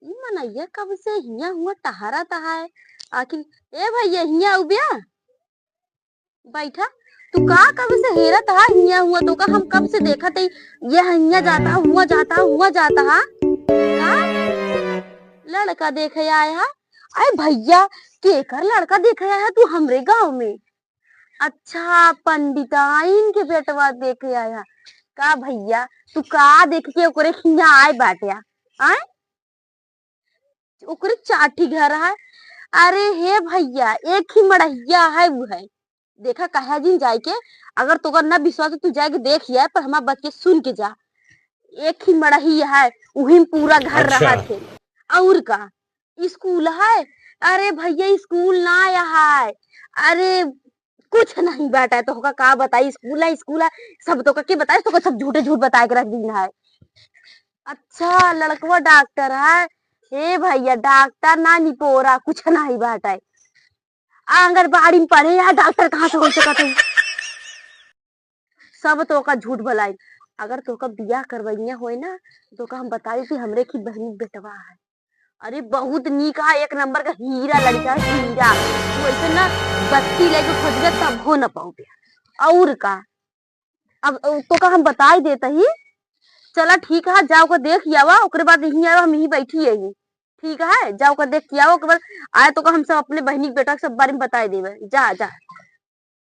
ई मनैया कब से हिया हुआ टहरा तहा है। आखिर ए भैया हिया उबिया बैठा। तू का कब से हेरा तहा हिया हुआ तो का हम कब से देखा थे। ये हिया जाता हुआ जाता हुआ जाता हा का लड़का देखे आया है। अरे भैया केकर लड़का देखे आया है तू हमरे गांव में। अच्छा पंडिताइन के बेटवा देखे आया का भैया। तू का देख के ओकरे हिया आए बाटिया आए ओकरे चाटी घर है। अरे हे भैया एक ही मड़हिया है वो है। देखा कहा जिन जाए के अगर तोकर ना विश्वास है तू जाके देख या पर हमार बात के सुन के जा। एक ही मड़ही है वही में पूरा घर अच्छा। रहा थे। और का स्कूल है। अरे भैया स्कूल ना आया है। अरे कुछ नहीं बेटा है तो का बताई स्कूल है सब तो के बताए तो सब झूठे झूठ बता के रख दी है। अच्छा लड़कवा डॉक्टर है। हे भैया डॉक्टर ना निपोरा कुछ नहीं बात है। आंगनबाड़ी में पढ़े यार डॉक्टर कहाँ से हो सकत है। सब तो का झूठ भलाई। अगर तो का बियाह करवैया होए ना तो का हम बताई कि हमरे की बहनी बेटवा है। अरे बहुत नीक है एक नंबर का हीरा लड़का है हीरा। तू ऐसे ना बत्ती लेके खोज तब हो न पाओगे। और का अब तो का हम बताई देता ही। चला ठीक है जाओ का देख आवा ओकरे बाद यहीं आवा हम यहीं बैठी यही। ठीक है जाओ का देख के आओ ओकरे बाद आए तो का हम सब अपने बहनी के बेटा के सब बारे में बताए देवे जा जा।